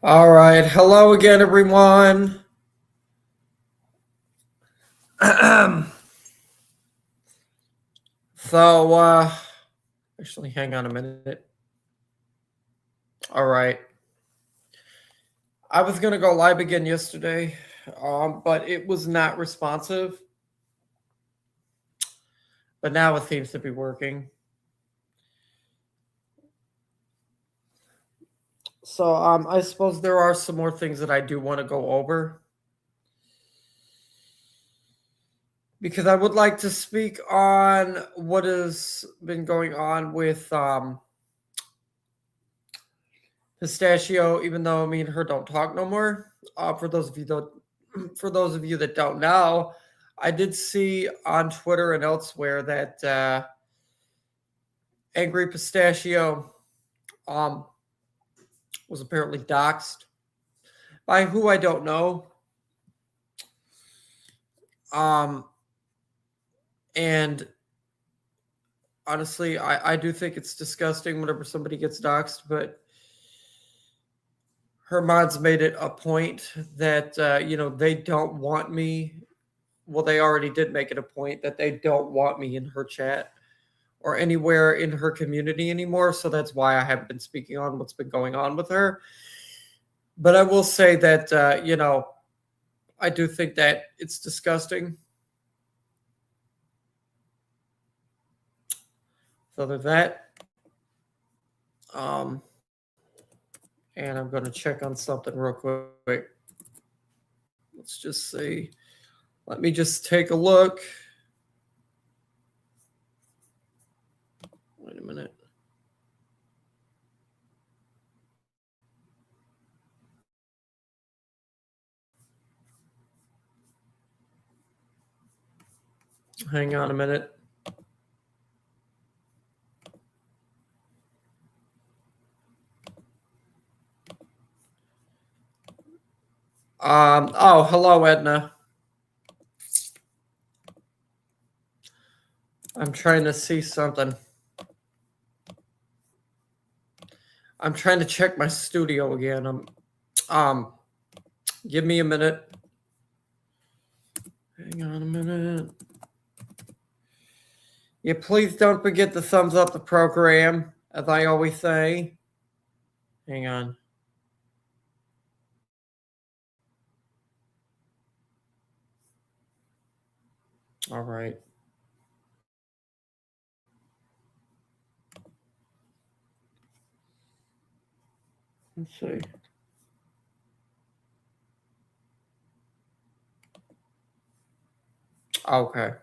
All right. Hello again, everyone. so, actually, hang on a minute. All right. I was going to go live again yesterday, but it was not responsive. But now it seems to be working. So, I suppose there are some more things that I do want to go over. Because I would like to speak on what has been going on with Pistachio, even though me and her don't talk no more. For those of you that don't know, I did see on Twitter and elsewhere that Angry Pistachio um, was apparently doxxed by who I don't know. Um, and honestly, I do think it's disgusting whenever somebody gets doxxed, but her mods made it a point that, they don't want me. Well, they already did make it a point that they don't want me in her chat or anywhere in her community anymore. So that's why I haven't been speaking on what's been going on with her. But I will say that, I do think that it's disgusting. So there's that. Um, and I'm going to check on something real quick. Let's just see. Let me just take a look. Wait a minute. Hang on a minute. Hello, Edna. I'm trying to see something. I'm trying to check my studio again. Give me a minute. Hang on a minute. Yeah, please don't forget to thumbs up the program, as I always say. Hang on. All right. Let's see. Okay.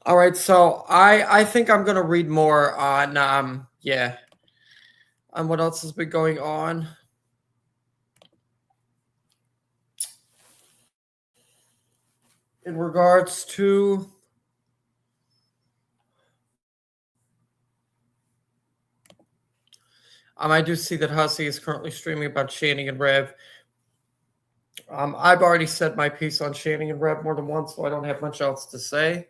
All right, so I think I'm gonna read more on on what else has been going on. In regards to I do see that Hussey is currently streaming about Channing and Rev. I've already said my piece on Channing and Rev more than once, so I don't have much else to say.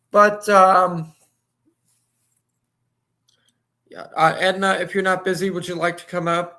But yeah, Edna, if you're not busy, would you like to come up?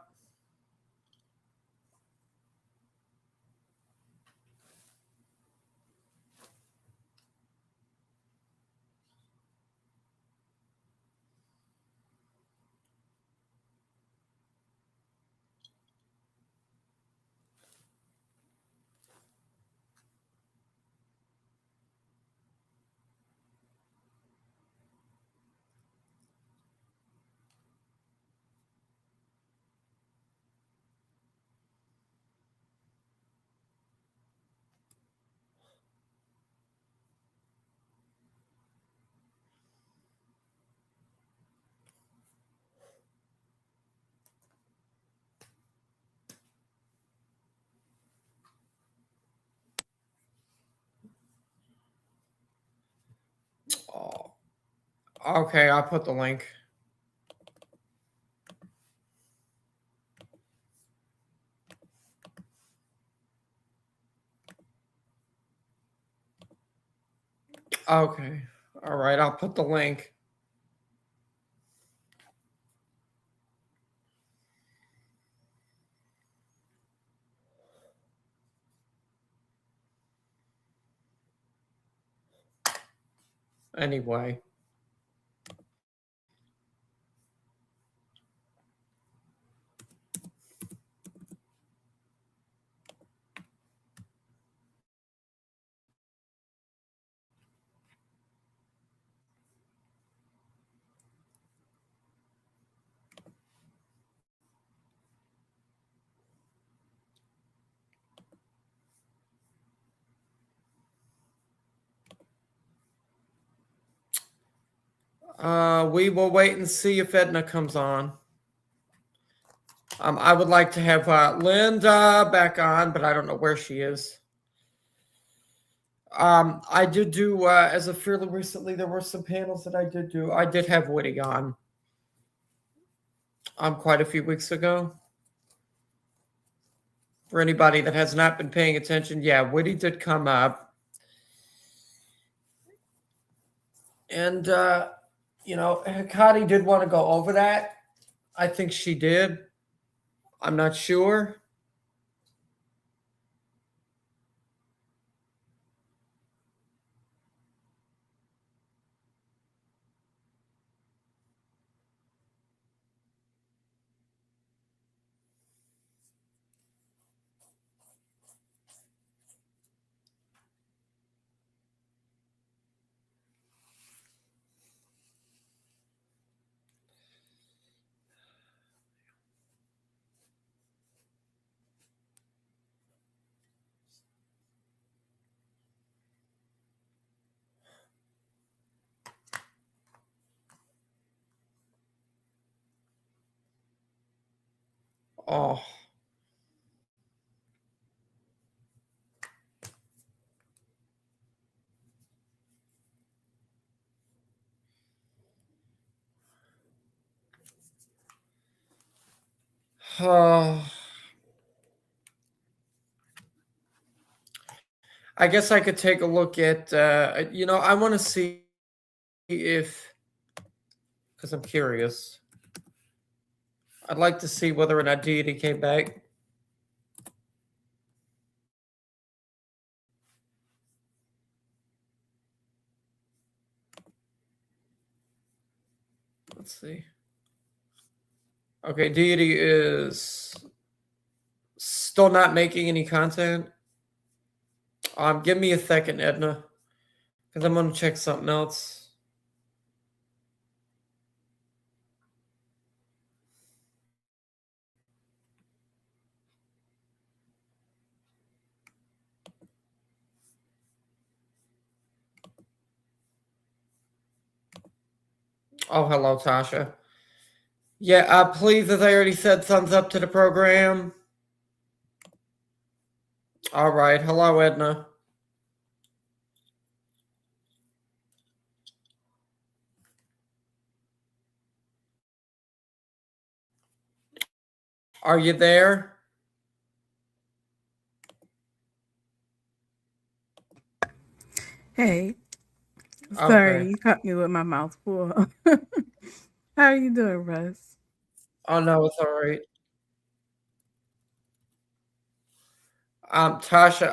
Oh, okay, I'll put the link. Okay. All right, I'll put the link. Anyway. We will wait and see if Edna comes on. I would like to have Linda back on, but I don't know where she is. I did do as of fairly recently. There were some panels that I did do. I did have Woody on. Quite a few weeks ago. For anybody that has not been paying attention, yeah, Woody did come up, and Hikati did want to go over that. I think she did. I'm not sure. Oh. I guess I could take a look at, I want to see if, because I'm curious. I'd like to see whether or not Deity came back. Let's see. Okay, Deity is still not making any content. Give me a second, Edna, because I'm gonna check something else. Oh, hello, Tasha. Yeah, please, as I already said, thumbs up to the program. All right, hello, Edna. Are you there? Hey, sorry, Okay. you caught me with my mouth full. How are you doing, Russ? Oh no, it's all right. Tasha,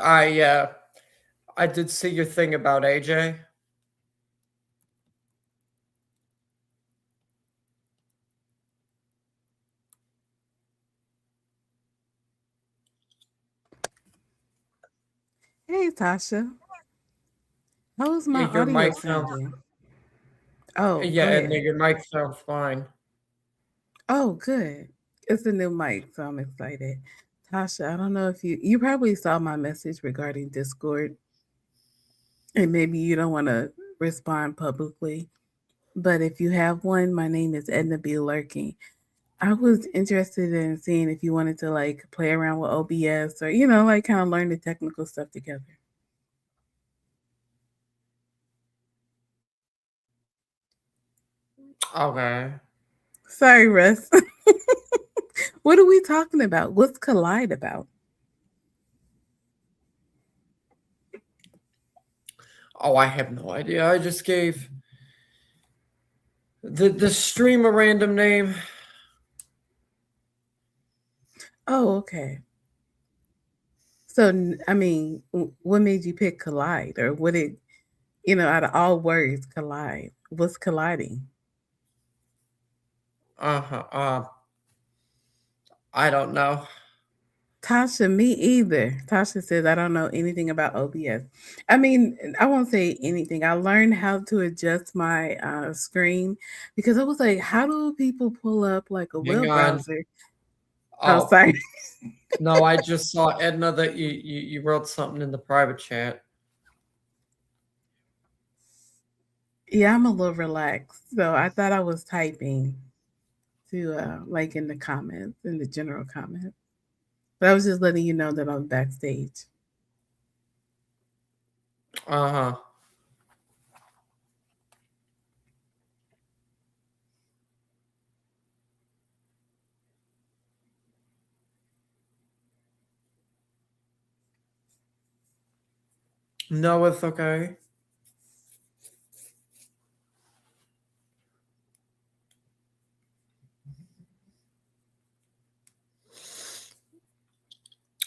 I did see your thing about AJ. Hey, Tasha. How's my Yeah, your audio mic sounds. sounding? Oh, Yeah, go Edna, ahead. your mic sounds fine. Oh, good. It's a new mic, so I'm excited. Tasha, I don't know if you probably saw my message regarding Discord, and maybe you don't want to respond publicly. But if you have one, my name is Edna B. Lurking. I was interested in seeing if you wanted to like play around with OBS or like kind of learn the technical stuff together. Okay. Sorry, Russ. What are we talking about? What's Collide about? Oh, I have no idea. I just gave the stream a random name. Oh, okay. So, I mean, what made you pick Collide, or what did Out of all words, collide. What's colliding? Uh-huh. I don't know. Tasha, me either. Tasha says, I don't know anything about OBS. I mean, I won't say anything. I learned how to adjust my screen because I was like, how do people pull up like a Hang web on. browser? Oh, Oh, sorry. no, I just saw, Edna, that you wrote something in the private chat. Yeah, I'm a little relaxed. So I thought I was typing to like in the comments, in the general comments. But I was just letting you know that I'm backstage. Uh-huh. No, it's okay.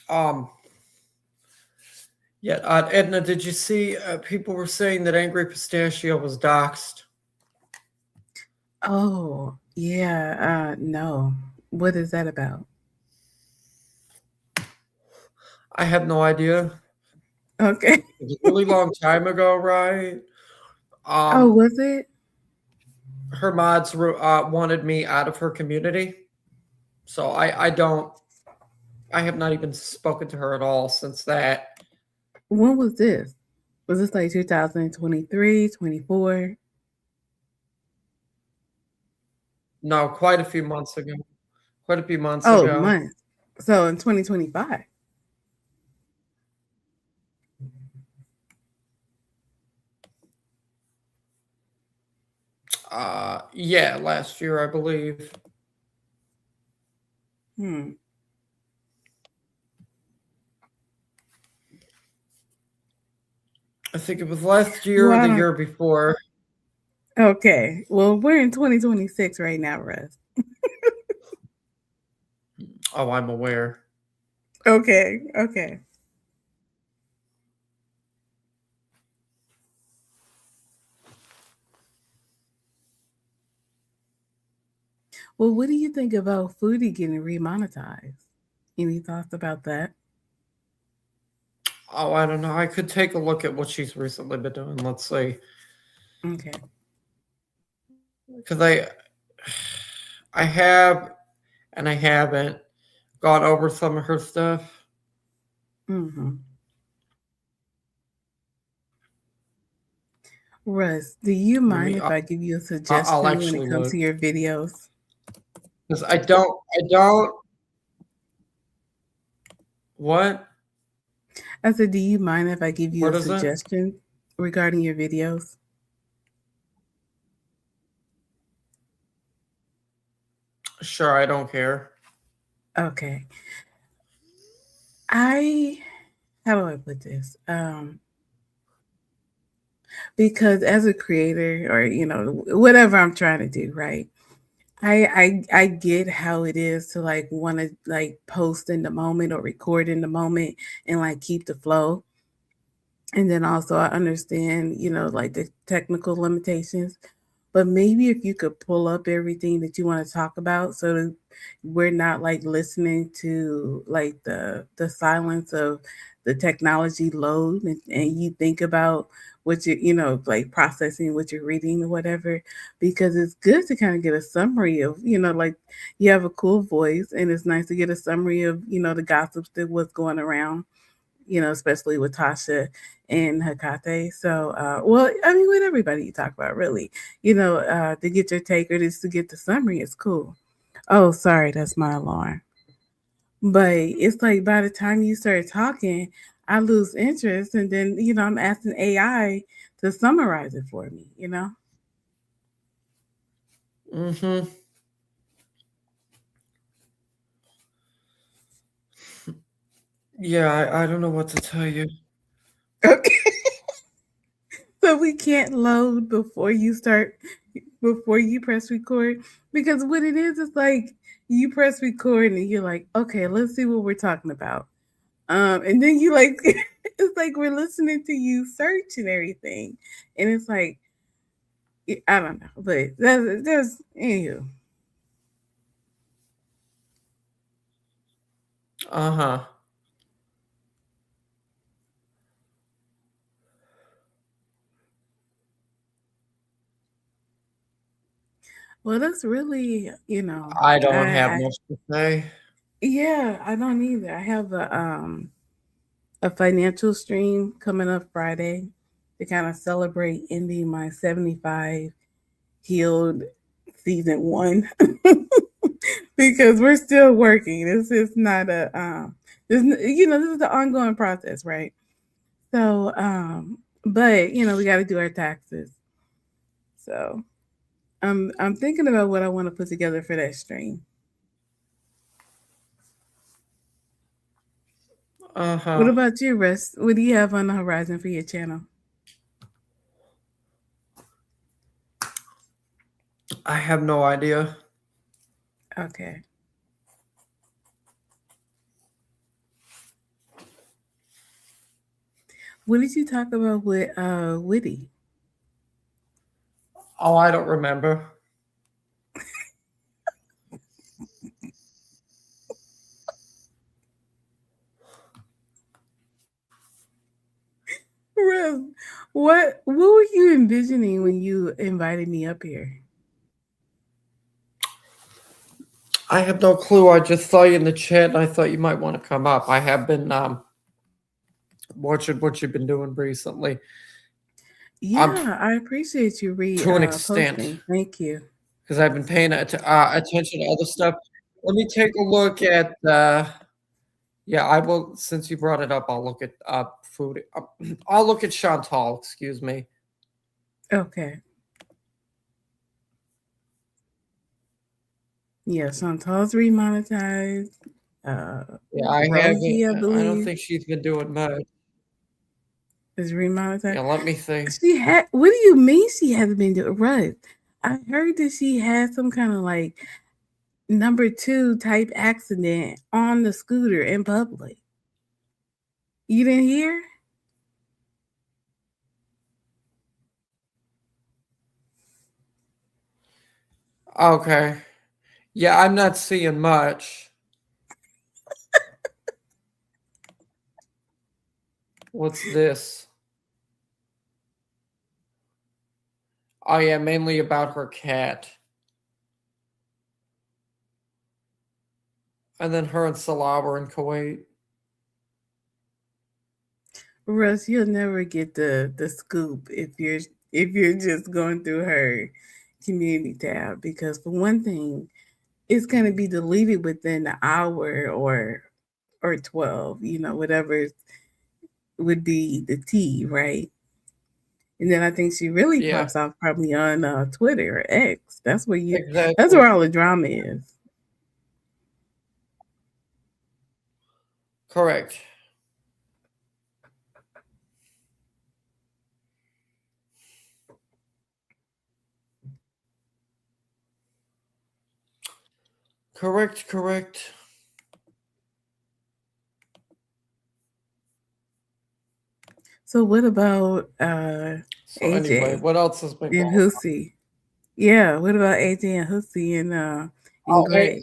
Um, yeah, Edna, did you see people were saying that Angry Pistachio was doxxed? Oh, yeah. No. What is that about? I have no idea. Okay. It was a really long time ago, right? Oh, Um, was it? her mods wanted me out of her community, so I have not even spoken to her at all since that. When was this? Was this like 2023, 24? No, quite a few months ago. Quite a few months Oh, ago. months. So in 2025. Yeah, last year I believe. Hmm. I think it was last year or Well, the year before. okay. Well, we're in 2026 right now, Russ. Oh, I'm aware. Okay. Okay. Well, what do you think about Foodie getting remonetized? Any thoughts about that? Oh, I don't know. I could take a look at what she's recently been doing. Let's see. Okay. Because I have and I haven't gone over some of her stuff. Mm-hmm. Russ, do you Let mind me. if I give you a I'll suggestion when actually it comes look to your videos? because I don't. I don't. What? I said, do you mind if I give you a What is it? suggestion regarding your videos? Sure, I don't care. Okay. I how do I put this? Because as a creator or whatever I'm trying to do, right? I get how it is to like want to like post in the moment or record in the moment and like keep the flow. And then also I understand, like the technical limitations. But maybe if you could pull up everything that you want to talk about so that we're not like listening to like the silence of the technology load and you think about what like processing what you're reading or whatever, because it's good to kind of get a summary of, like you have a cool voice and it's nice to get a summary of, the gossips that was going around, especially with Tasha and Hakate. So, well, I mean, with everybody you talk about, really, to get your take or just to get the summary is cool. Oh, sorry, that's my alarm. But it's like by the time you start talking, I lose interest, and then I'm asking AI to summarize it for me. Mm-hmm. Yeah, I don't know what to tell you. Okay. So we can't load before you press record, because what it is like you press record and you're like, okay, let's see what we're talking about. And then you like it's like we're listening to you search and everything, and it's like I don't know, but there's anywho. Uh-huh. Well, that's really I don't have I much to say. yeah, I don't either. I have a financial stream coming up Friday to kind of celebrate ending my 75 healed season one because we're still working. This is not a this is the ongoing process, right? So but we got to do our taxes. So I'm thinking about what I want to put together for that stream. What Uh-huh. about you, Russ? What do you have on the horizon for your channel? I have no idea. Okay. What did you talk about with Witty? Oh, I don't remember. Russ, what were you envisioning when you invited me up here? I have no clue. I just saw you in the chat and I thought you might want to come up. I have been watching what you've been doing recently. Yeah, I appreciate you To an extent, posting. Thank you. because I've been paying attention to other stuff. Let me take a look at yeah, I will since you brought it up, I'll look at food. I'll look at Chantal, excuse me. Okay. Yeah, Chantal's remonetized. Yeah, I haven't Rosie, I I don't believe, think she's been doing much. is remonetized. Yeah, let me see. She had. What do you mean she hasn't been doing? Right. I heard that she had some kind of like number two type accident on the scooter in public. You didn't hear? Okay. Yeah, I'm not seeing much. What's this? Oh yeah, mainly about her cat. And then her and Salah were in Kuwait. Russ, you'll never get the scoop if you're just going through her community tab because for one thing, it's gonna be deleted within an hour or 12, whatever would be the T, right? And then I think she really Yeah, pops off probably on Twitter or X. That's exactly. where all the drama is. Correct. Correct, correct. So what about So anyway, AJ what else has been and going on? Hussey? Yeah, what about AJ and Hussey and Oh, Greg?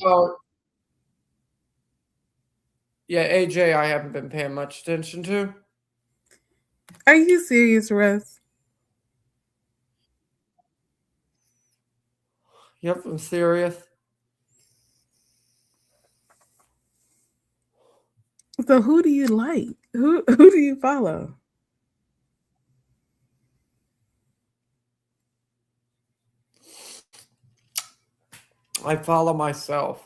yeah, AJ, I haven't been paying much attention to. Are you serious, Russ? Yep, I'm serious. So who do you like? Who do you follow? I follow myself.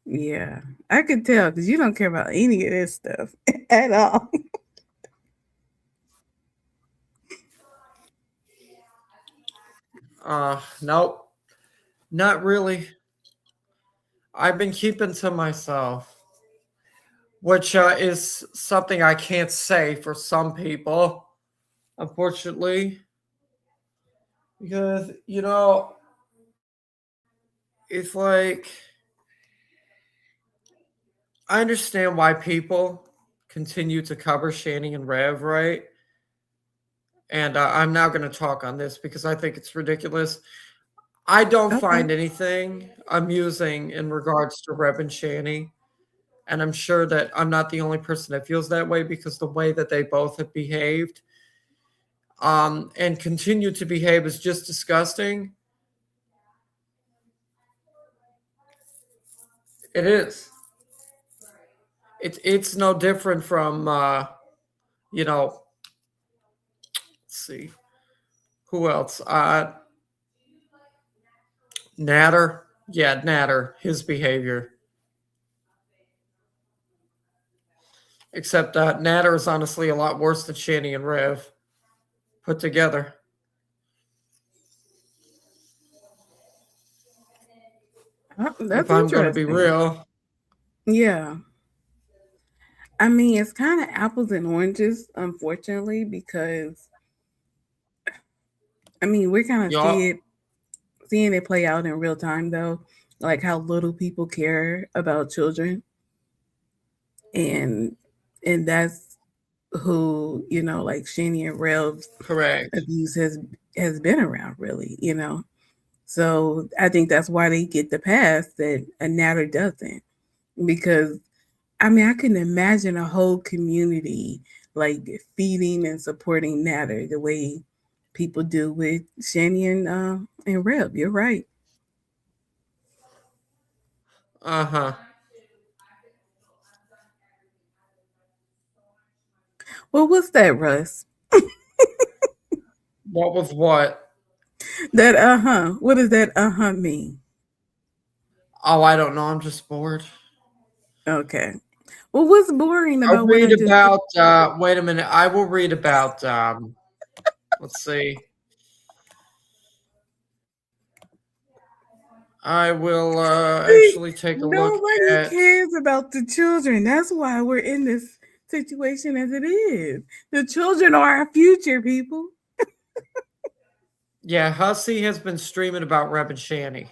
Yeah, I could tell because you don't care about any of this stuff at all. Nope, not really. I've been keeping to myself, which is something I can't say for some people, unfortunately, because it's like I understand why people continue to cover Shani and Rev, right? And I'm now going to talk on this because I think it's ridiculous. I don't Okay. find anything amusing in regards to Rev and Shani. And I'm sure that I'm not the only person that feels that way because the way that they both have behaved and continue to behave is just disgusting. It is. It's no different from you know. Let's see who else. Natter. Yeah, Natter. His behavior. Except Natter is honestly a lot worse than Shani and Rev put together. If That's I'm going to be interesting. real. Yeah. I mean, it's kind of apples and oranges, unfortunately, because I mean, we're kind of Y'all. seeing it play out in real time, though, like how little people care about children, and that's who, like Shani and Rev's Correct. abuse has been around, really. So I think that's why they get the pass that a Natter doesn't, because I mean, I can imagine a whole community like feeding and supporting Natter the way people do with Shani and Rev. You're right. Uh-huh. Well, what's that, Russ? What was what? That What does that mean? Oh, I don't know. I'm just bored. Okay. Well, what's boring I'll about what read I just said? about wait a minute. I will read about let's see. I will See, actually take a look nobody at cares about the children. That's why we're in this situation as it is. The children are our future, people. yeah, Hussey has been streaming about Reb and Shani.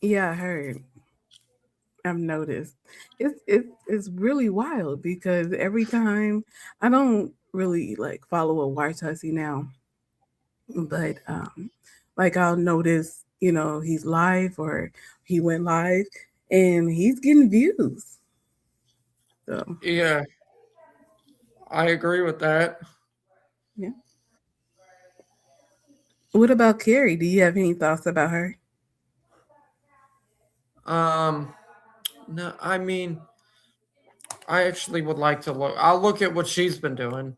Yeah, I heard. I've noticed. It's really wild because every time I don't really like follow a Watch Hussey now, but like I'll notice, he's live or he went live and he's getting views. So Yeah, I agree with that. yeah. What about Carrie? Do you have any thoughts about her? Um no, I mean I actually would like to look. I'll look at what she's been doing.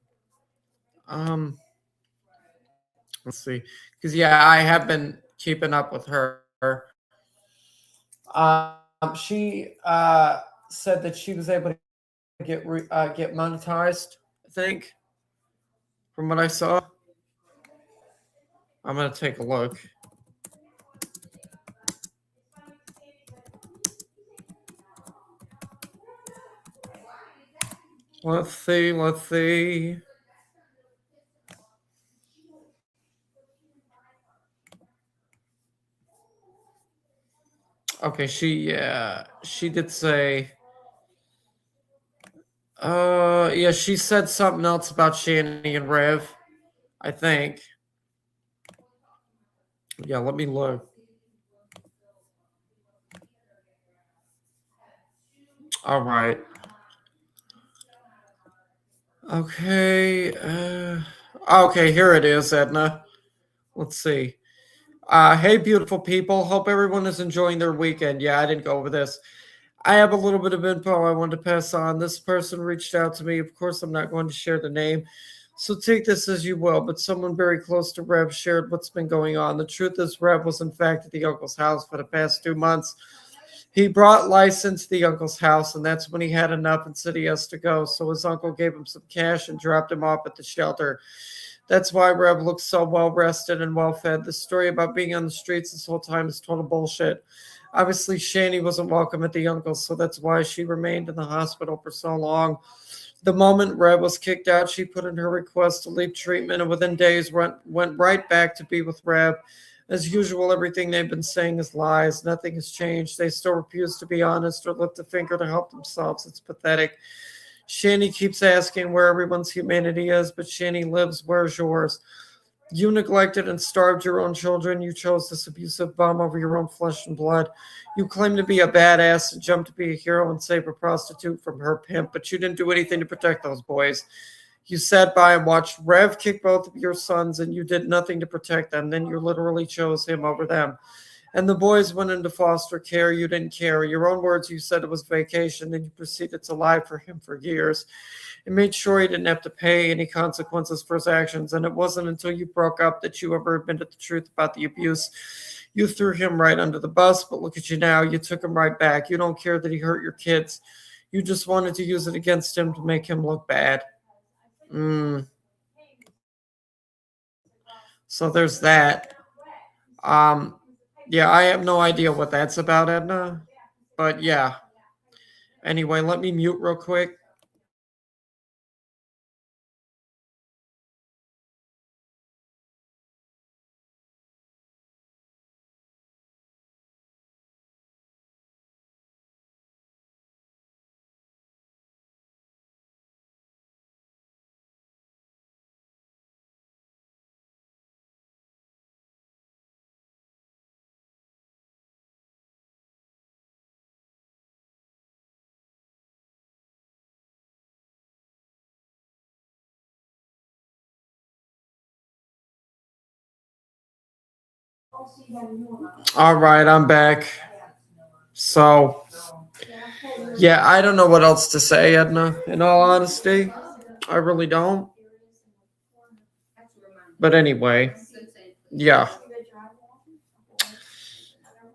Um let's see. Cuz yeah, I have been keeping up with her. She said that she was able to get monetized, I think, from what I saw. I'm going to take a look. Let's see. Let's see. Okay, she did say yeah, she said something else about Shani and Rev, I think. Yeah, let me look. All right. Okay. Okay, here it is, Edna. Let's see. Hey, beautiful people. Hope everyone is enjoying their weekend. Yeah, I didn't go over this. I have a little bit of info I wanted to pass on. This person reached out to me. Of course, I'm not going to share the name. So take this as you will, but someone very close to Rev shared what's been going on. The truth is, Rev was in fact at the uncle's house for the past 2 months. He brought license to the uncle's house, and that's when he had enough and said he has to go. So his uncle gave him some cash and dropped him off at the shelter. That's why Rev looks so well rested and well fed. The story about being on the streets this whole time is total bullshit. Obviously, Shani wasn't welcome at the uncle's, so that's why she remained in the hospital for so long. The moment Rev was kicked out, she put in her request to leave treatment, and within days went right back to be with Rev. As usual, everything they've been saying is lies. Nothing has changed. They still refuse to be honest or lift a finger to help themselves. It's pathetic. Shani keeps asking where everyone's humanity is, but Shani lives. Where's yours? You neglected and starved your own children. You chose this abusive bum over your own flesh and blood. You claim to be a badass and jump to be a hero and save a prostitute from her pimp, but you didn't do anything to protect those boys. You sat by and watched Rev kick both of your sons, and you did nothing to protect them. Then you literally chose him over them. And the boys went into foster care. You didn't care. Your own words, you said it was vacation, and you proceeded to lie for him for years and made sure he didn't have to pay any consequences for his actions. And it wasn't until you broke up that you ever admitted the truth about the abuse. You threw him right under the bus, but look at you now. You took him right back. You don't care that he hurt your kids. You just wanted to use it against him to make him look bad. So there's that. Um, yeah, I have no idea what that's about, Edna. But yeah. Anyway, let me mute real quick. All right, I'm back. So, yeah, I don't know what else to say, Edna. In all honesty, I really don't. But anyway, yeah.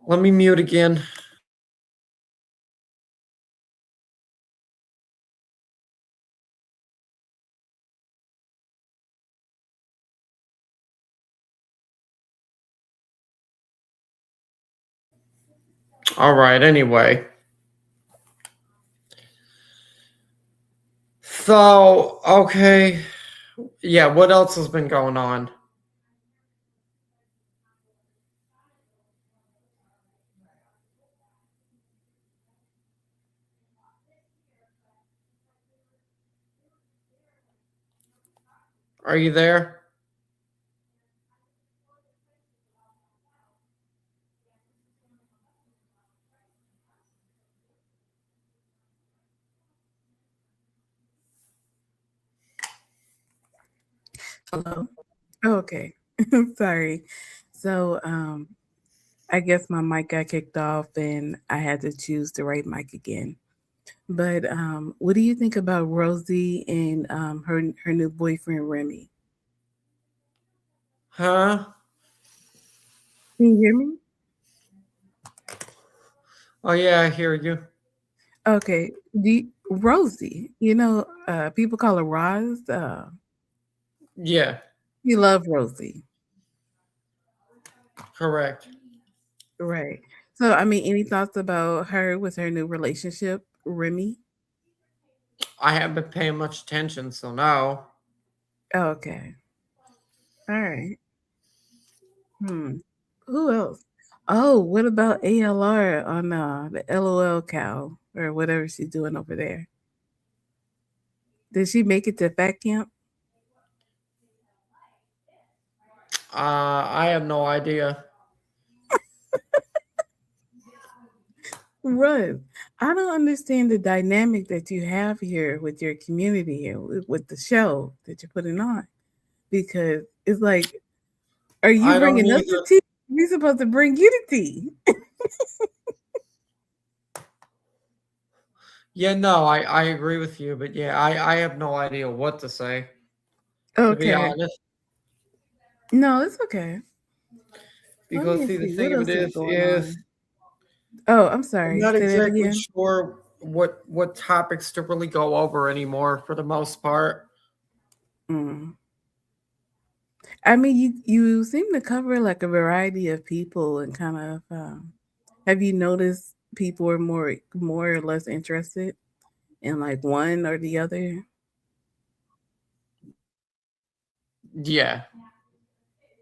Let me mute again. All right, anyway. So, okay. Yeah, what else has been going on? Are you there? Hello. Oh, okay. Sorry. So, I guess my mic got kicked off and I had to choose the right mic again. But what do you think about Rosie and her new boyfriend Remy? Huh? Can you hear me? Oh, yeah, I hear you. Okay. Rosie, people call her Roz. Yeah, You love Rosie, correct. right? So, I mean, any thoughts about her with her new relationship, Remy? I haven't been paying much attention, so no. Okay. All right. Hmm. Who else? Oh, what about ALR on the LOL cow or whatever she's doing over there? Did she make it to fat camp? I have no idea. Run. I don't understand the dynamic that you have here with your community and with the show that you're putting on because it's like, are you I don't bringing us the either. tea? We're supposed to bring you the tea. Yeah, no, I agree with you, but yeah, I have no idea what to say, to be Okay. honest. No, it's okay. Let Because me see, the see what thing of it else is going is on. Oh, I'm I'm sorry. not Say that exactly again. sure what topics to really go over anymore for the most part. Mm. I mean, you seem to cover like a variety of people and kind of have you noticed people are more or less interested in like one or the other? Yeah.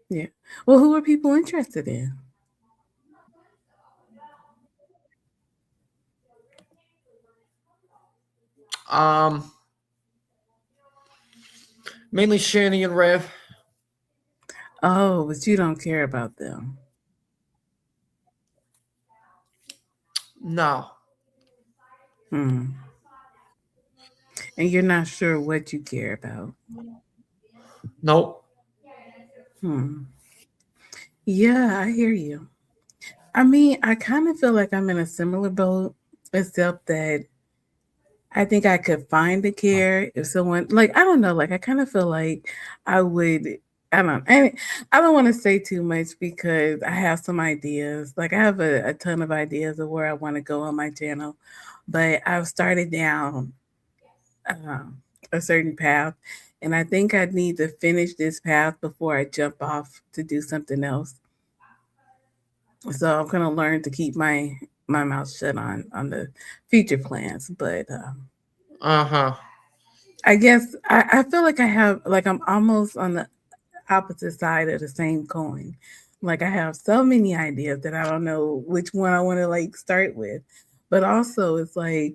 Yeah. Well, who are people interested in? Um, Mainly Shani and Rev. Oh, but you don't care about them. No, Hmm. And you're not sure what you care about. nope. Hmm. Yeah, I hear you. I mean, I kind of feel like I'm in a similar boat, except that I think I could find the care if someone like I don't know, like I kind of feel like I would I don't want to say too much because I have some ideas. Like I have a ton of ideas of where I want to go on my channel, but I've started down um, a certain path, and I think I need to finish this path before I jump off to do something else. So I'm gonna learn to keep my mouth shut on the future plans, but Uh huh. I guess I feel like I have like I'm almost on the opposite side of the same coin. Like I have so many ideas that I don't know which one I want to like start with. But also it's like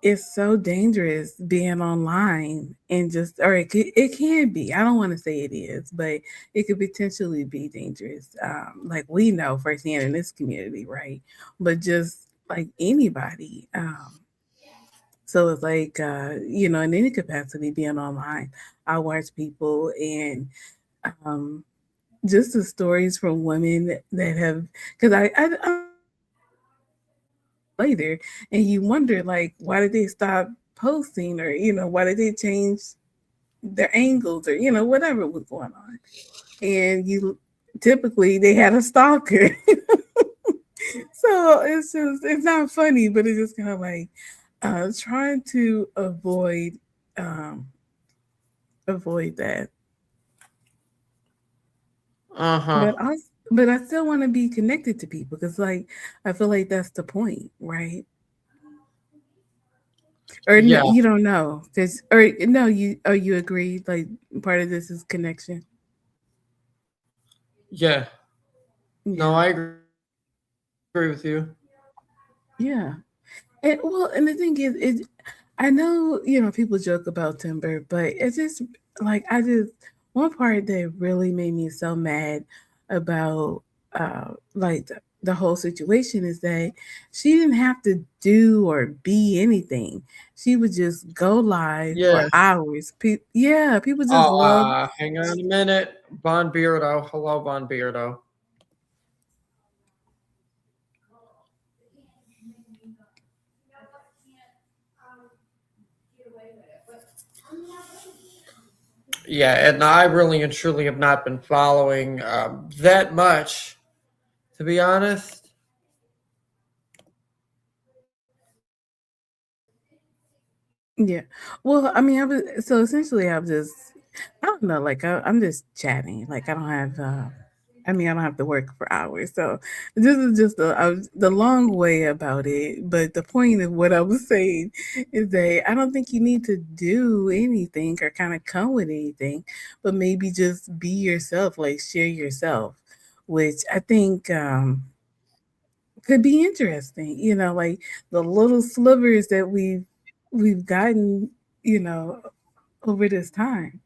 it's so dangerous being online and just or it can be. I don't want to say it is, but it could potentially be dangerous. Like we know firsthand in this community, right? But just like anybody. So it's like, in any capacity being online, I watch people and um, just the stories from women that have, because I later, and you wonder like, why did they stop posting, or why did they change their angles, or whatever was going on, and you typically they had a stalker. So it's not funny, but it's just kind of like trying to um, avoid that. Uh huh. But I still want to be connected to people because like I feel like that's the point, right? Or Yeah. you don't know because or no you agree like part of this is connection. Yeah. No, Yeah, I agree with you. yeah. And the thing is, I know people joke about timber, but it's just like I just one part that really made me so mad about like the whole situation is that she didn't have to do or be anything. She would just go live Yeah. for hours. Yeah, people just Oh, love. hang on a minute. Bon Beardo. Hello, Bon Beardo. Yeah, and I really and truly have not been following that much, to be honest. Yeah. Well, I mean, I was so essentially I'm just I don't know, like I'm just chatting. Like I don't have I mean, I don't have to work for hours. So this is just the long way about it. But the point of what I was saying is that I don't think you need to do anything or kind of come with anything, but maybe just be yourself, like share yourself, which I think could be interesting. Like the little slivers that we've gotten, you know, over this time.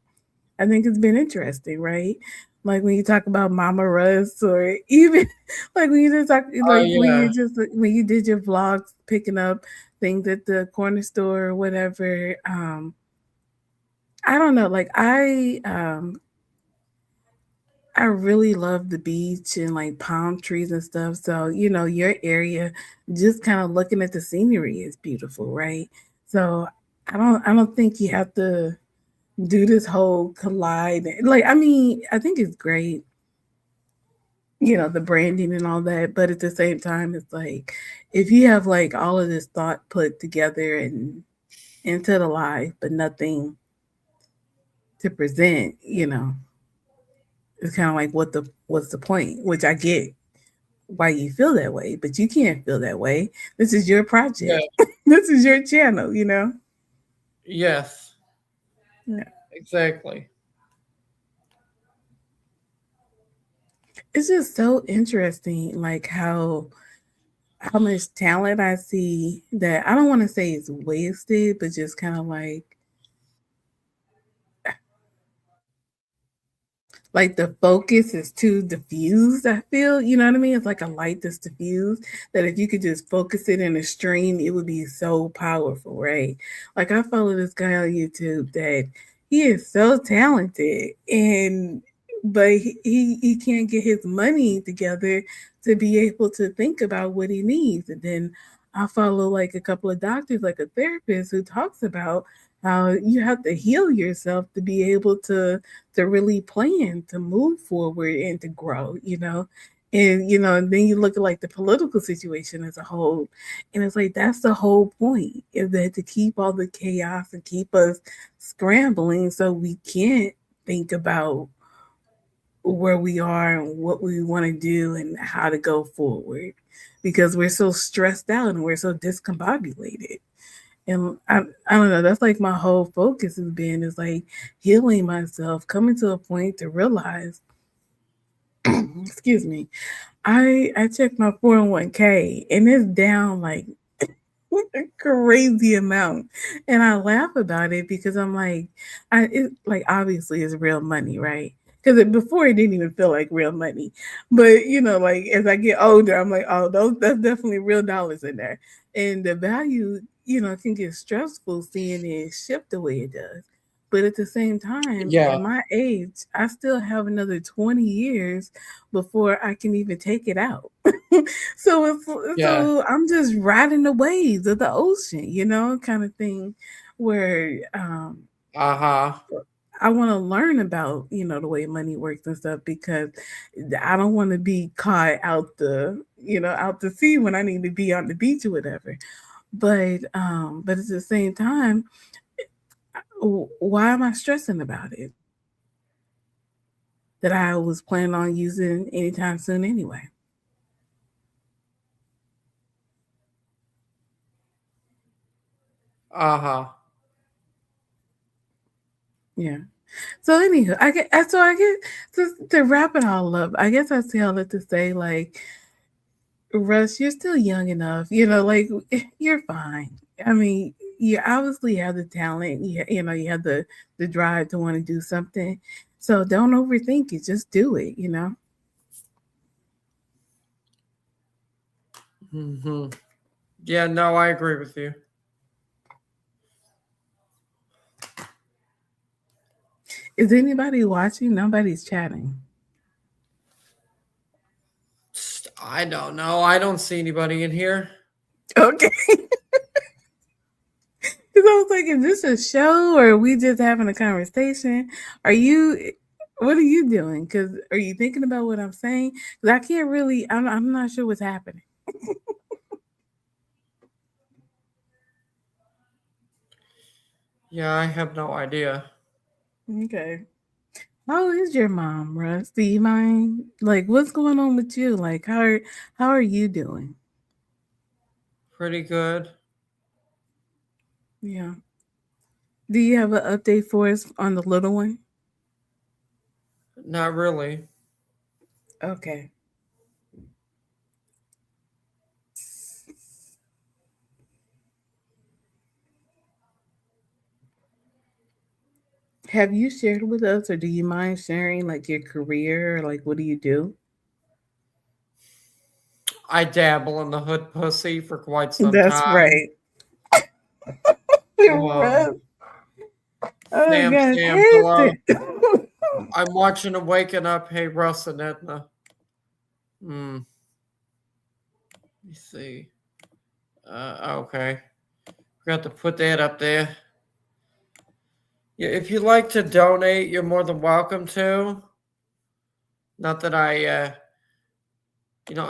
I think it's been interesting, right? Like when you talk about Mama Russ, or even like when you just talk, Oh, like yeah. when you did your vlogs, picking up things at the corner store or whatever. I don't know. Like I really love the beach and like palm trees and stuff. So, your area, just kind of looking at the scenery is beautiful, right? So I don't think you have to do this whole collide. Like, I mean, I think it's great, the branding and all that, but at the same time, it's like if you have like all of this thought put together and into the life, but nothing to present, it's kind of like what's the point? Which I get why you feel that way, but you can't feel that way. This is your Yeah. project. This is your channel. Yes. Yeah. Exactly. it's just so interesting, like how much talent I see that I don't want to say it's wasted, but just kind of like the focus is too diffused, I feel, you know what I mean? It's like a light that's diffused that if you could just focus it in a stream, it would be so powerful, right? Like I follow this guy on YouTube that he is so talented and but he can't get his money together to be able to think about what he needs. And then I follow like a couple of doctors, like a therapist who talks about how you have to heal yourself to be able to really plan to move forward and to grow, you know. And and then you look at like the political situation as a whole, and it's like that's the whole point is that to keep all the chaos and keep us scrambling so we can't think about where we are and what we want to do and how to go forward because we're so stressed out and we're so discombobulated. And I don't know, that's like my whole focus has been is like healing myself, coming to a point to realize, excuse me, I checked my 401k and it's down like a crazy amount. And I laugh about it because I'm like, it like obviously it's real money, right? Because before it didn't even feel like real money, but like as I get older, I'm like, oh, those that's definitely real dollars in there, and the value, can get stressful seeing it shift the way it does. But at the same time, Yeah. at my age, I still have another 20 years before I can even take it out. Yeah. So I'm just riding the waves of the ocean, kind of thing where Uh-huh. I want to learn about, the way money works and stuff because I don't want to be caught out the sea when I need to be on the beach or whatever. But at the same time, why am I stressing about it? That I was planning on using anytime soon anyway. Uh-huh. Yeah. So anywho, I get to wrap it all up. I guess I say all that to say like Russ, you're still young enough, like you're fine. I mean, you obviously have the talent. You have the drive to want to do something. So don't overthink it. Just do it. Hmm. Yeah, no, I agree with you. Is anybody watching? Nobody's chatting. I don't know. I don't see anybody in here. Okay. Because I was like, is this a show or are we just having a conversation? Are you, what are you doing? Because are you thinking about what I'm saying? Because I can't really, I'm not sure what's happening. Yeah, I have no idea. Okay. How is your mom, Russ? Do you mind? Like, what's going on with you? Like, how are you doing? Pretty good. Yeah. Do you have an update for us on the little one? Not really. Okay. Have you shared with us, or do you mind sharing like your career, or like what do you do? I dabble in the hood pussy for quite some That's time. right. Um, Russ. Oh Sam, gosh, Sam, hello. hate it. I'm watching a Waking Up. Hey, Russ and Edna. Hmm. Let me see. Okay. Forgot to put that up there. Yeah, if you'd like to donate, you're more than welcome to. Not that I'm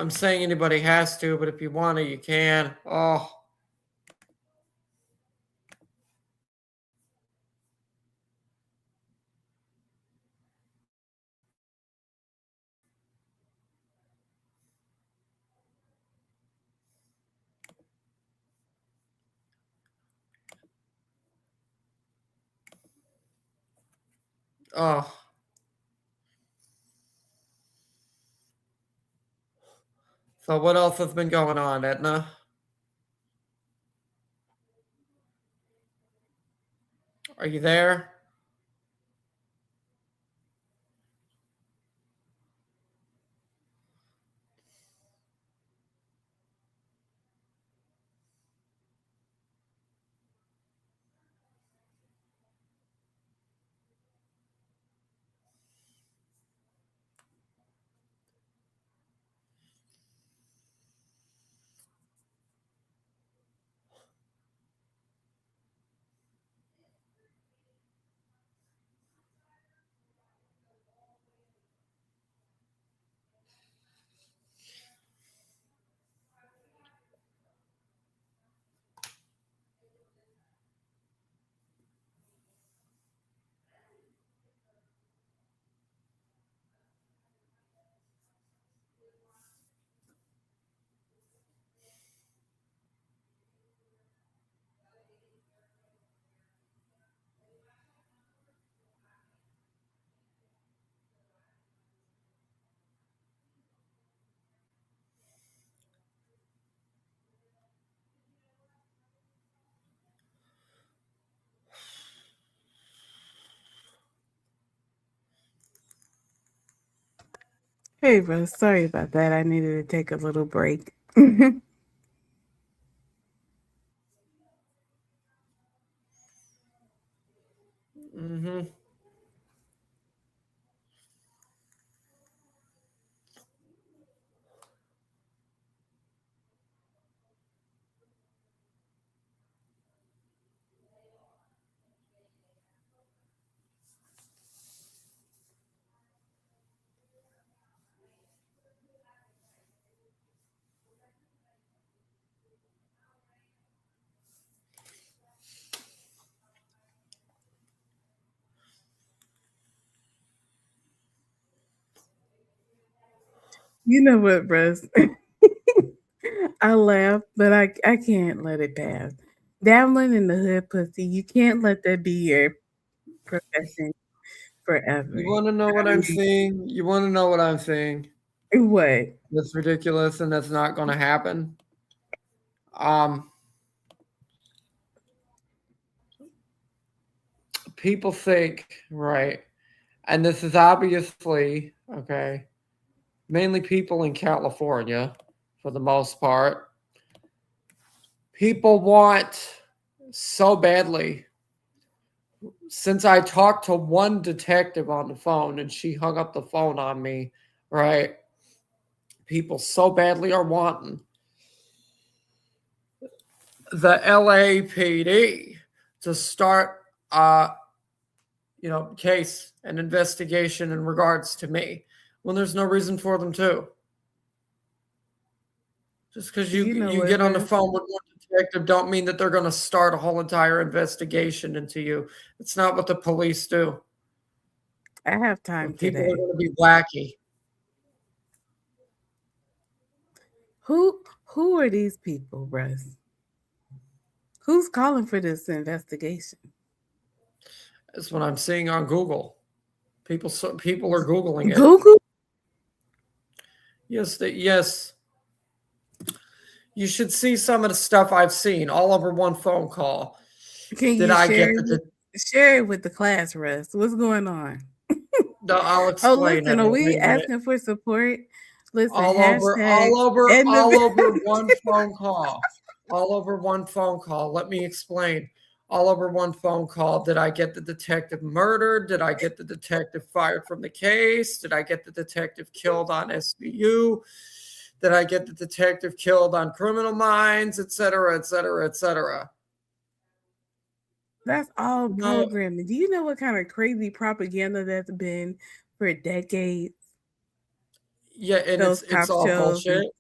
saying anybody has to, but if you want to, you can. Oh, oh. So what else has been going on, Edna? Are you there? Hey, Russ, sorry about that. I needed to take a little break. Mhm. Mm-hmm. You know what, Russ? I laugh, but I can't let it pass. Dabbling in the hood pussy, you can't let that be your profession forever. You want to know what I I'm mean, seeing? You want to know what I'm seeing? what? That's ridiculous, and that's not going to happen. Um, People think, right, and this is obviously okay. Mainly people in California, for the most part. People want so badly. Since I talked to one detective on the phone and she hung up the phone on me, right? People so badly are wanting the LAPD to start case and investigation in regards to me when there's no reason for them to. Just because you You know you what, get on the Russ? phone with one detective don't mean that they're going to start a whole entire investigation into you. It's not what the police do. I have When time people are today. going to be wacky. Who are these people, Russ? Who's calling for this investigation? That's what I'm seeing on Google. People are googling it. Google? Yes. You should see some of the stuff I've seen all over one phone call. Can Did you I get the? share it with the class, Russ? What's going on? No, I'll Oh, explain listen, it. are we Wait a minute. asking for support? Listen, All over, hashtag all over, end of all over one phone call. All over one phone call. Let me explain. All over one phone call. Did I get the detective murdered? Did I get the detective fired from the case? Did I get the detective killed on SVU? Did I get the detective killed on Criminal Minds, et cetera, et cetera, et cetera? That's all No, programming. Do you know what kind of crazy propaganda that's been for decades? yeah, and Those it's cop all shows and bullshit.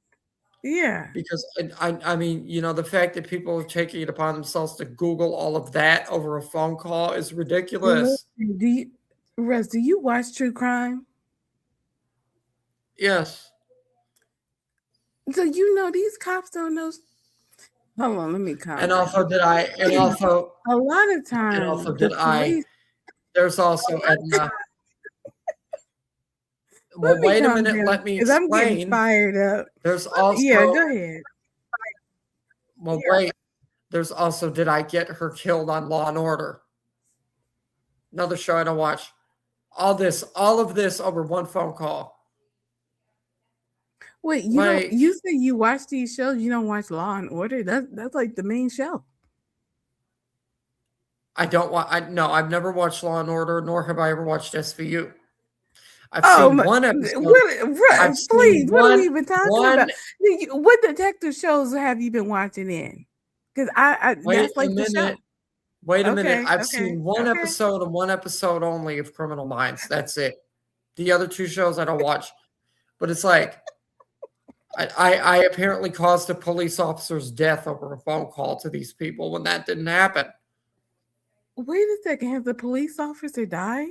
yeah. Because I mean, the fact that people are taking it upon themselves to Google all of that over a phone call is ridiculous. Listen, Russ, do you watch true crime? Yes. So you know these cops don't know. Hold on, let me calm And down. also did I and also A lot of and also time, the did I police. there's also Edna. Well, me wait a calm minute. down Let me because I'm getting explain. fired up. There's Yeah, also, go ahead. well, wait. There's also, did I get her killed on Law and Order? Another show I don't watch. All of this over one phone call. Wait, Like, you said you watch these shows, you don't watch Law and Order? That's like the main show. I don't want. No, I've never watched Law and Order, nor have I ever watched SVU. I've Oh seen my, one episode. I've what, seen please, what are we even talking one. about? What detective shows have you been watching in? Because Wait that's a like the show. minute. Wait a minute. Okay, I've okay, seen one okay. episode and one episode only of Criminal Minds. That's it. The other two shows I don't watch. But it's like I apparently caused a police officer's death over a phone call to these people when that didn't happen. Wait a second, has the police officer died?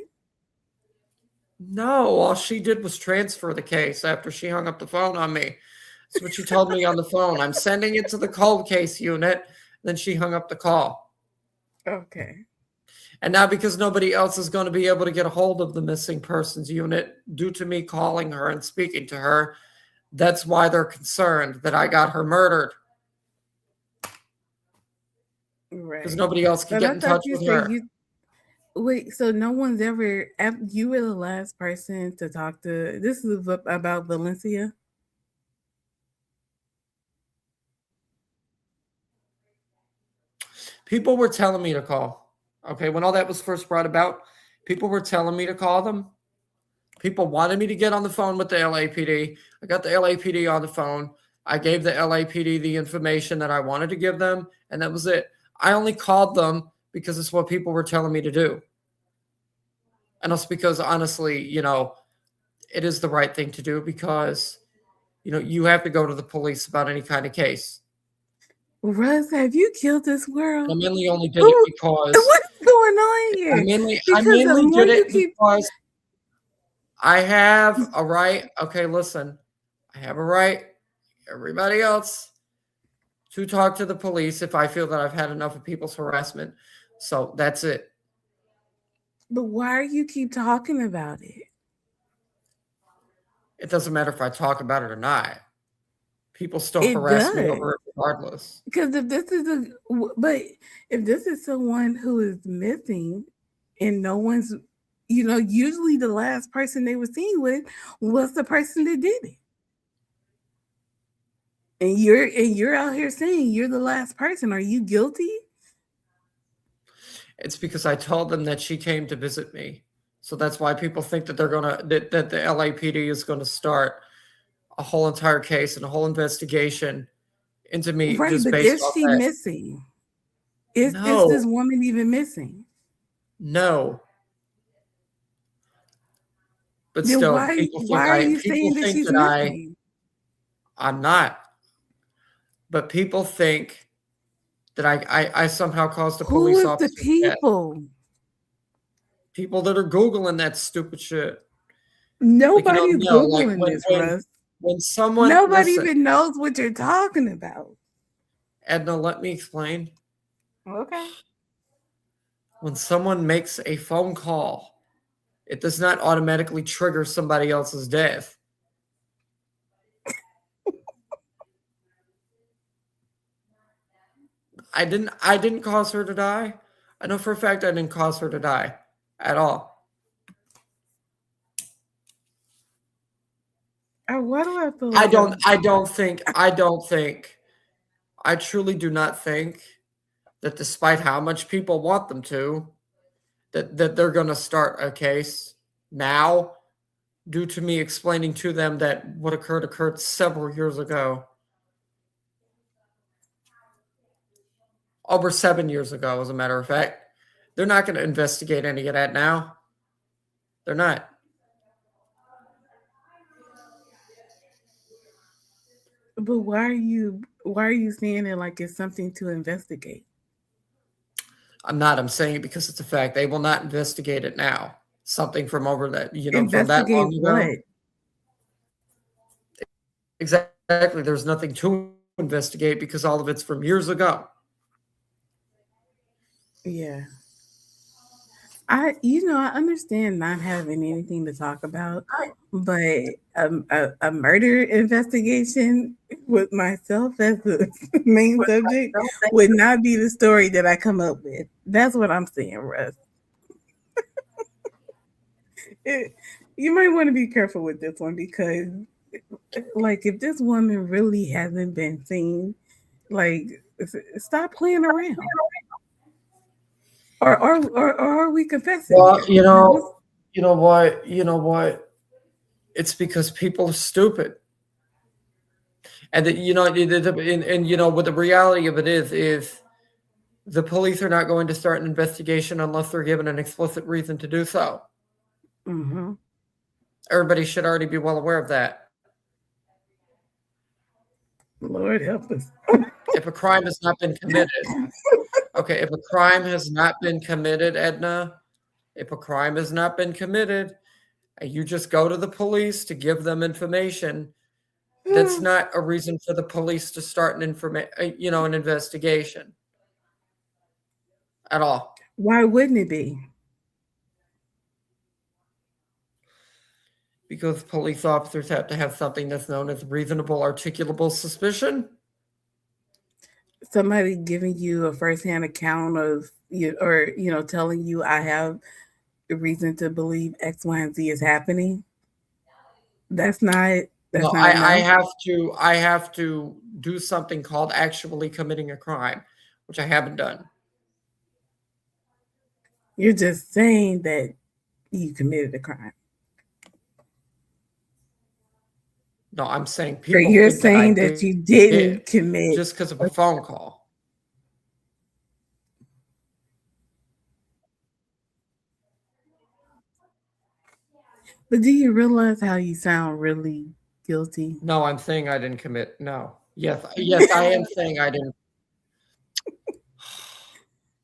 No, all she did was transfer the case after she hung up the phone on me. That's what she told me on the phone. I'm sending it to the cold case unit. Then she hung up the call. Okay. And now, because nobody else is going to be able to get a hold of the missing persons unit due to me calling her and speaking to her, that's why they're concerned that I got her murdered. Right. Because nobody else can But get I in thought touch you with said her. wait, so no one's ever, you were the last person to talk to, this is about Valencia? People were telling me to call. Okay, when all that was first brought about, people were telling me to call them. People wanted me to get on the phone with the LAPD. I got the LAPD on the phone. I gave the LAPD the information that I wanted to give them, and that was it. I only called them because it's what people were telling me to do. And it's because, honestly, it is the right thing to do because, you have to go to the police about any kind of case. Russ, have you killed this world? I mainly only did it because What's going on here? I Because mainly the more did you it keep, because I have a right. Okay, listen. I have a right, everybody else, to talk to the police if I feel that I've had enough of people's harassment. So that's it. but why do you keep talking about it? It doesn't matter if I talk about it or not. People still It harass me does. over it regardless. Because if this is someone who is missing and no one's, usually the last person they were seen with was the person that did it. And you're out here saying you're the last person. Are you guilty? It's because I told them that she came to visit me. So that's why people think that that the LAPD is gonna start a whole entire case and a whole investigation into me Right, just but based is off she that. missing? Is No, this woman even missing? no. But Then still, people why are you people saying that think she's that missing? I'm not. But people think that I somehow caused a Who police is the officer death. people? People that are Googling that stupid shit. Nobody's no, like Googling this, Russ. when someone Nobody listen, even knows what you're talking about. Edna, let me explain. Okay. When someone makes a phone call, it does not automatically trigger somebody else's death. I didn't cause her to die. I know for a fact I didn't cause her to die at all. Why do I feel I like don't think, I truly do not think that despite how much people want them to, that they're going to start a case now due to me explaining to them that what occurred several years ago. Over 7 years ago, as a matter of fact. They're not going to investigate any of that now. They're not. But why are you saying it like it's something to investigate? I'm not. I'm saying it because it's a fact. They will not investigate it now. Something from over that, from that Investigate long ago. what? Exactly. There's nothing to investigate because all of it's from years ago. Yeah. I understand not having anything to talk about, but a murder investigation with myself as the main subject would not be the story that I come up with. That's what I'm saying, Russ. It, you might want to be careful with this one because, like, if this woman really hasn't been seen, like, stop playing around. Or are we confessing Well, here? you know what? It's because people are stupid. And what the reality of it is the police are not going to start an investigation unless they're given an explicit reason to do so. Mm-hmm. Everybody should already be well aware of that. Lord help us. If a crime has not been committed, okay, if a crime has not been committed, Edna, if a crime has not been committed, and you just go to the police to give them information, that's not a reason for the police to start an investigation at all. Why wouldn't it be? Because police officers have to have something that's known as reasonable articulable suspicion. Somebody giving you a firsthand account of you, or telling you I have a reason to believe X, Y, and Z is happening. That's not No, that's not I enough. have to do something called actually committing a crime, which I haven't done. You're just saying that you committed a crime. No, I'm saying Or people you're think that I saying that you didn't did commit. just because of a phone call. But do you realize how you sound really guilty? No, I'm saying I didn't commit. No. Yes, I am saying I didn't.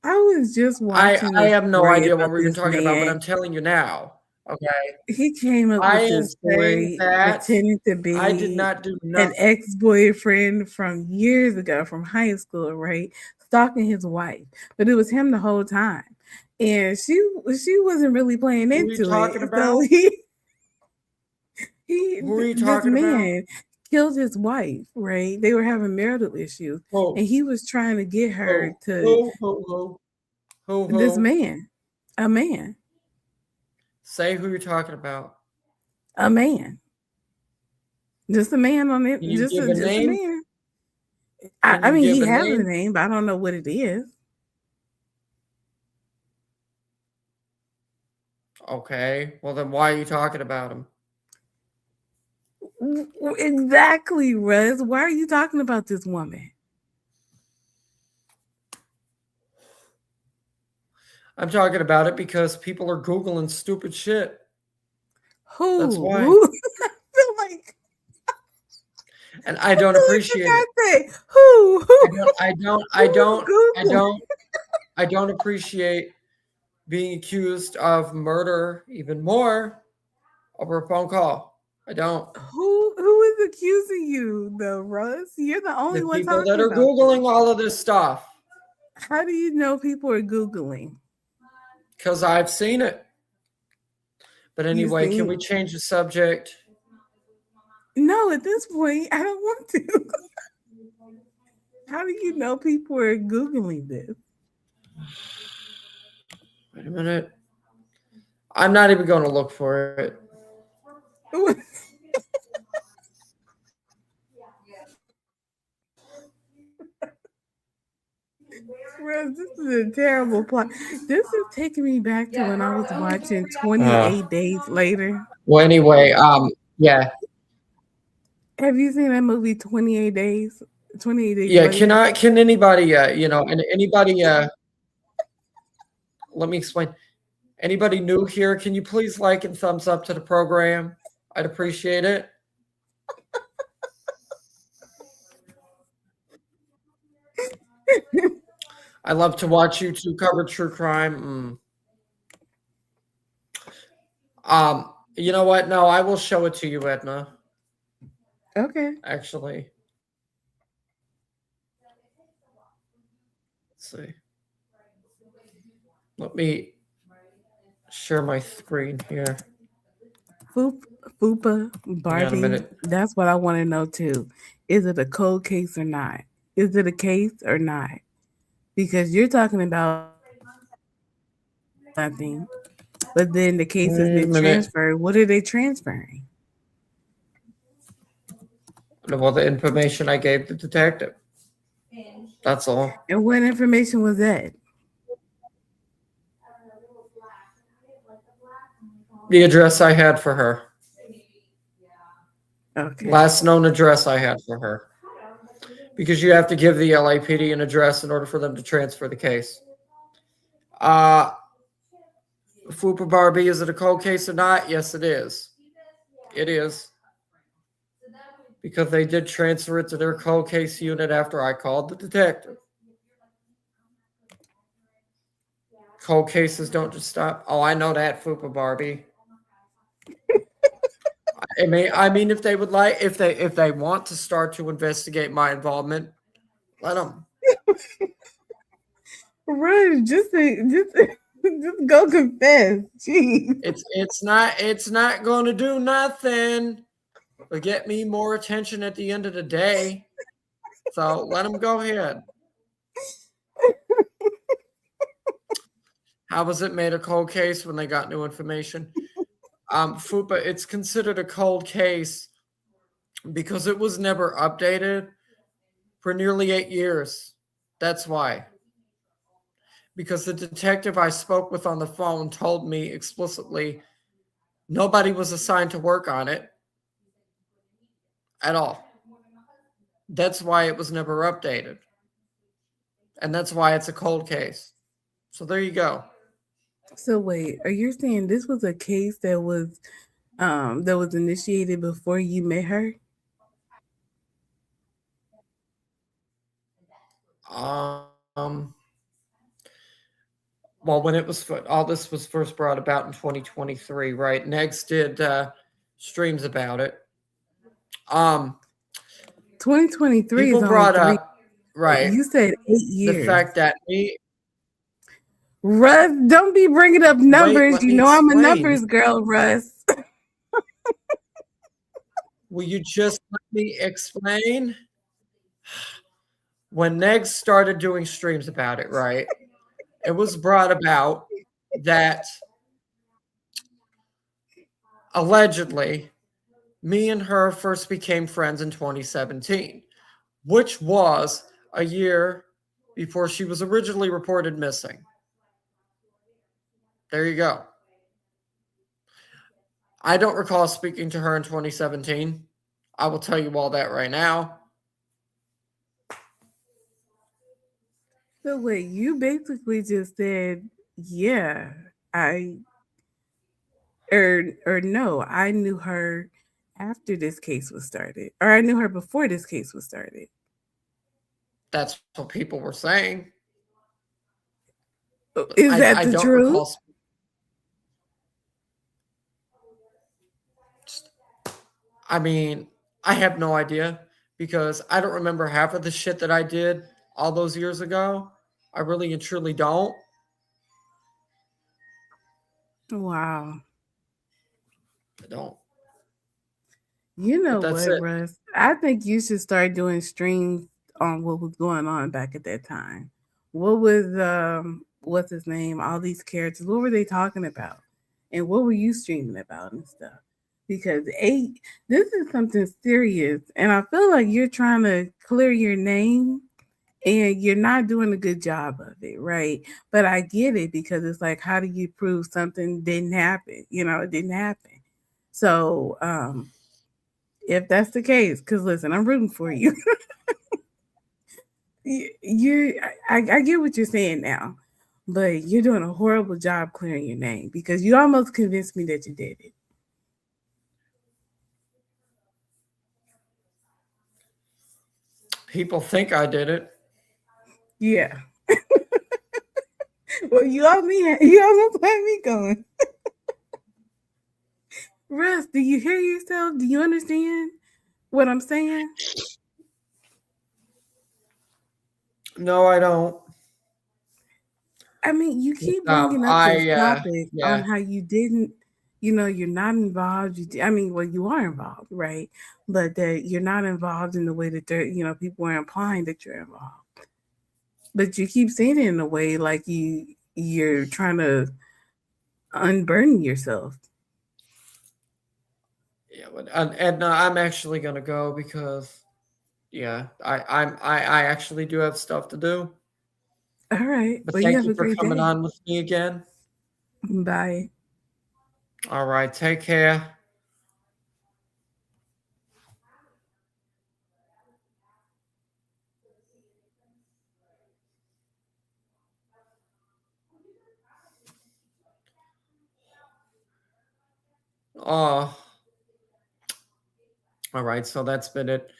I was just I watching I this have no story idea what about we're even this talking about, but man. I'm telling you now. Okay. He came up I with am this saying story that pretending to I did be not do an nothing. ex-boyfriend from years ago, from high school, right? Stalking his wife, but it was him the whole time, and she wasn't really playing Who are you into talking it. So about? he Who are you this talking about? man killed his wife, right? They were having marital issues, Who? and he was trying to get her Who? to Who? Who? Who? Who? this Who? man, a man, Say who you're talking about. a man, just a man on it, Can you give a just a name? man. Can I you mean, give he a has a name? name, but I don't know what it is. Okay. Well, then why are you talking about him? Exactly, Russ. Why are you talking about this woman? I'm talking about it because people are Googling stupid shit. That's Who? why. Who? I feel like And I don't you appreciate it. got that. Who? I don't I don't I Who? don't I Google. don't I don't appreciate being accused of murder even more over a phone call. I don't. Who is accusing you though, Russ? You're the only The one people that talking are about this. Googling all of this stuff, How do you know people are Googling? because I've seen it. But You anyway, can we seen change the subject? no, at this point, I don't want to. How do you know people are Googling this? Wait a minute. I'm not even going to look for it. Russ, this is a terrible plot. This is taking me back to when I was watching Uh, 28 Days Later. well, anyway, yeah, Have you seen that movie 28 Days? 28 Days yeah. Later? Can anybody, and anybody, let me explain. Anybody new here? Can you please like and thumbs up to the program? I'd appreciate it. I love to watch you two cover true crime. You know what? No, I will show it to you, Edna. Okay. Actually, let's see. Let me. share my screen here. Fupa Hang on a Barbie. minute. That's what I want to know too. Is it a cold case or not? Is it a case or not? Because you're talking about nothing, but then the case has Wait a been minute. transferred. What are they transferring? Well, the information I gave the detective. That's all. And what information was that? The address I had for her. Okay. Last known address I had for her. Because you have to give the LAPD an address in order for them to transfer the case. Fupa Barbie, is it a cold case or not? Yes, it is. It is. Because they did transfer it to their cold case unit after I called the detective. Cold cases don't just stop. Oh, I know that, Fupa Barbie. I mean, if they would like, if they want to start to investigate my involvement, let them. Right, just go confess. Jeez. It's not going to do nothing but get me more attention at the end of the day. So let them go ahead. How was it made a cold case when they got new information? Fupa, it's considered a cold case because it was never updated for nearly 8 years. That's why. Because the detective I spoke with on the phone told me explicitly nobody was assigned to work on it at all. That's why it was never updated. And that's why it's a cold case. So there you go. So wait, are you saying this was a case that was initiated before you met her? Well, when it was all this was first brought about in 2023, right? Next did streams about it. 2023 is People only brought 3. up, right, You said 8 the years. fact that me. Russ, don't be bringing up numbers. Let You me know I'm a explain. numbers girl, Russ. Will you just let me explain? When Negs started doing streams about it, right? It was brought about that allegedly me and her first became friends in 2017, which was a year before she was originally reported missing. There you go. I don't recall speaking to her in 2017. I will tell you all that right now. So wait, you basically just said, yeah, or no, I knew her after this case was started, or I knew her before this case was started. That's what people were saying. Is that the truth? I mean, I have no idea because I don't remember half of the shit that I did all those years ago. I really and truly don't. Wow. I don't. You know But that's what, it. Russ? I think you should start doing streams on what was going on back at that time. What was what's his name? All these characters. What were they talking about? And what were you streaming about and stuff? Because this is something serious, and I feel like you're trying to clear your name and you're not doing a good job of it, right? But I get it because it's like, how do you prove something didn't happen? You know, it didn't happen. So if that's the case, because listen, I'm rooting for you. I get what you're saying now, but you're doing a horrible job clearing your name because you almost convinced me that you did it. People think I did it. Yeah. Well, you almost had me going. Russ, do you hear yourself? Do you understand what I'm saying? No, I don't. I mean, you keep bringing up this topic on Yeah, how you didn't, you know, you're not involved. I mean, well, you are involved, right? But that you're not involved in the way that they're, you know, people are implying that you're involved. But you keep saying it in a way like you're trying to unburden yourself. yeah. And I'm actually gonna go because yeah, I actually do have stuff to do. All right. But Well, you thank have you a for great coming day. on with me again. Bye. All right, take care. Oh, all right. So that's been it.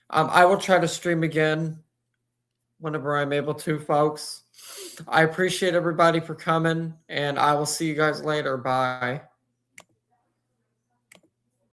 I will try to stream again whenever I'm able to, folks. I appreciate everybody for coming, and I will see you guys later. Bye.